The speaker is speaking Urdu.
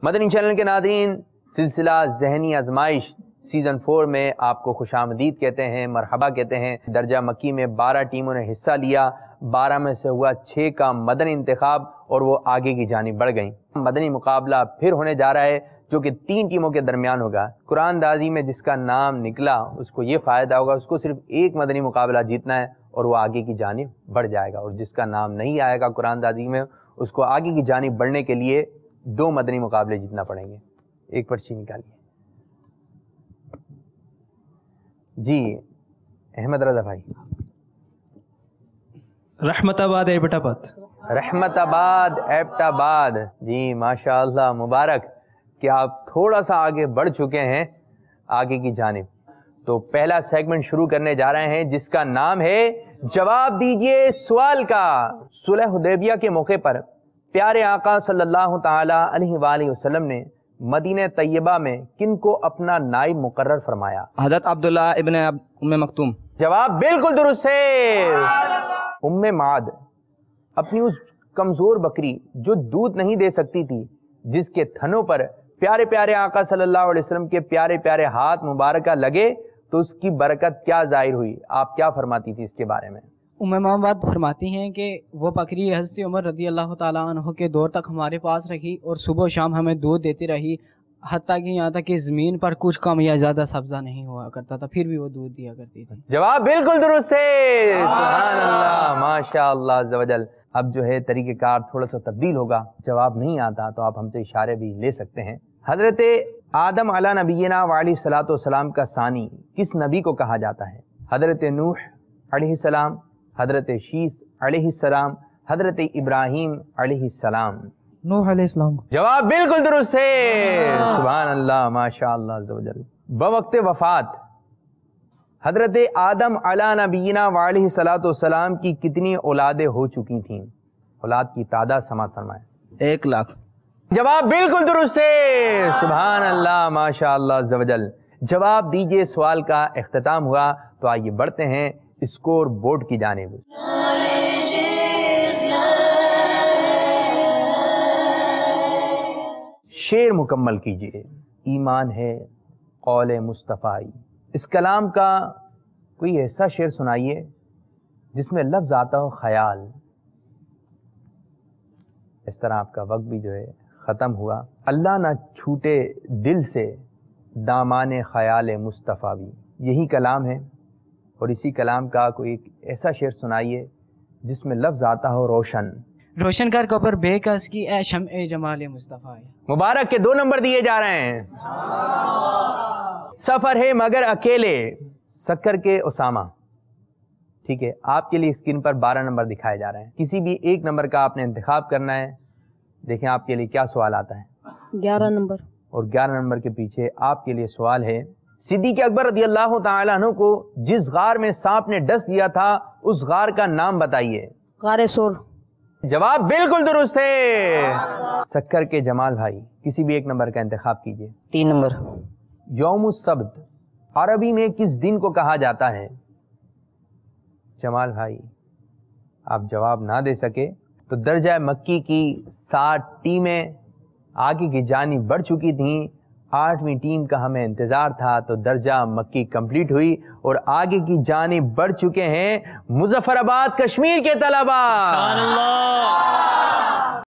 مدنی چینل کے ناظرین، سلسلہ ذہنی آزمائش سیزن 4 میں آپ کو خوش آمدید کہتے ہیں، مرحبا کہتے ہیں۔ درجہ مکی میں 12 ٹیموں نے حصہ لیا، 12 میں سے ہوا 6 کا مدنی انتخاب اور وہ آگے کی جانب بڑھ گئیں۔ مدنی مقابلہ پھر ہونے جا رہا ہے جو کہ 3 ٹیموں کے درمیان ہوگا۔ قرآن اندازی میں جس کا نام نکلا اس کو یہ فائدہ ہوگا، اس کو صرف ایک مدنی مقابلہ جیتنا ہے اور وہ آگے کی جانب بڑھ جائے گا، اور جس کا نام نہیں آئے گا قرآن اندازی میں اس کو آگے کی جانب بڑھنے کے لیے 2 مدنی مقابلے جیتنا پڑیں گے۔ ایک پرچی نکالیے جی۔ احمد رضا بھائی، رحمت آباد ایبٹ آباد۔ رحمت آباد ایبٹ آباد، جی ماشاءاللہ، مبارک کہ آپ تھوڑا سا آگے بڑھ چکے ہیں آگے کی جانب۔ تو پہلا سیگمنٹ شروع کرنے جا رہے ہیں جس کا نام ہے جواب دیجئے سوال کا۔ صلح حدیبیہ کے موقع پر پیارے آقا صلی اللہ تعالی علیہ وآلہ وسلم نے مدینہ طیبہ میں کن کو اپنا نائب مقرر فرمایا؟ حضرت عبداللہ ابن ام مکتوم۔ جواب بالکل درست ہے، ام معد، اپنی اس کمزور بکری جو دودھ نہیں دے سکتی تھی، جس کے تھنوں پر پیارے پیارے آقا صلی اللہ علیہ وسلم کے پیارے پیارے ہاتھ مبارکہ لگے تو اس کی برکت کیا ظاہر ہوئی؟ آپ کیا فرماتی تھی اس کے بارے میں؟ ام محمد فرماتی ہیں کہ وہ بکری حضرت عمر رضی اللہ تعالیٰ عنہ کے دور تک ہمارے پاس رہی اور صبح و شام ہمیں دودھ دیتی رہی، حتیٰ کہ یہاں تک کہ زمین پر کچھ کم یا زیادہ سبزہ نہیں ہوا کرتا تھا، پھر بھی وہ دودھ دیا کرتی تھی۔ جواب بالکل درست ہے، سبحان اللہ، ماشاء اللہ عز و جل۔ اب جو ہے طریقہ کار تھوڑا سا تبدیل ہوگا، جواب نہیں آتا تو آپ ہم سے اشارے بھی لے سکتے ہیں۔ حضرت آدم علی نبینا وعلیہ الصلوۃ والسلام کا ثانی کس نبی کو کہا جاتا ہے؟ حضرت نوح علیہ السلام، حضرت شیث علیہ السلام، حضرت ابراہیم علیہ السلام؟ نوح علیہ السلام۔ جواب بالکل درست ہے، سبحان اللہ، ماشاء اللہ عز و جل۔ بوقت وفات حضرت آدم علی نبینا وعلیہ الصلوۃ والسلام کی کتنی اولادیں ہو چکی تھیں؟ اولاد کی تعداد سماعت فرمائیں۔ 1 لاکھ۔ جواب بالکل درست ہے، سبحان اللہ، ماشاء اللہ عز و جل۔ جواب دیجئے سوال کا اختتام ہوا، تو آئیے بڑھتے ہیں اسکور بورڈ کی جانب۔ شعر مکمل کیجئے۔ ایمان ہے قول مصطفیٰ، اس کلام کا کوئی ایسا شعر سنائیے جس میں لفظ آتا ہو خیال۔ اس طرح آپ کا وقت بھی جو ہے ختم ہوا۔ اللہ نہ چھوٹے دل سے دامان خیال مصطفیٰ بھی، یہی کلام ہے، اور اسی کلام کا کوئی ایک ایسا شعر سنائیے جس میں لفظ آتا ہو روشن۔ روشن کر کپر بے کس کی اے شمع جمال مصطفیٰ۔ مبارک کے 2 نمبر دیے جا رہے ہیں۔ سفر ہے مگر اکیلے، سکر کے اسامہ۔ ٹھیک ہے، آپ کے لیے اسکرین پر 12 نمبر دکھائے جا رہے ہیں، کسی بھی ایک نمبر کا آپ نے انتخاب کرنا ہے۔ دیکھیں آپ کے لیے کیا سوال آتا ہے۔ 11 نمبر۔ اور 11 نمبر کے پیچھے آپ کے لیے سوال ہے، صدیق اکبر رضی اللہ تعالیٰ عنہ کو جس غار میں سانپ نے ڈس دیا تھا اس غار کا نام بتائیے۔ غار سور۔ جواب بالکل درست ہے۔ سکر کے جمال بھائی، کسی بھی ایک نمبر کا انتخاب کیجئے۔ 3 نمبر۔ یوم السبت عربی میں کس دن کو کہا جاتا ہے؟ جمال بھائی آپ جواب نہ دے سکے تو درجہ مکی کی 7 ٹیمیں آگے کی جانب بڑھ چکی تھیں، 8ویں ٹیم کا ہمیں انتظار تھا، تو درجہ مکی کمپلیٹ ہوئی اور آگے کی جانب بڑھ چکے ہیں مظفر آباد کشمیر کے طلباء۔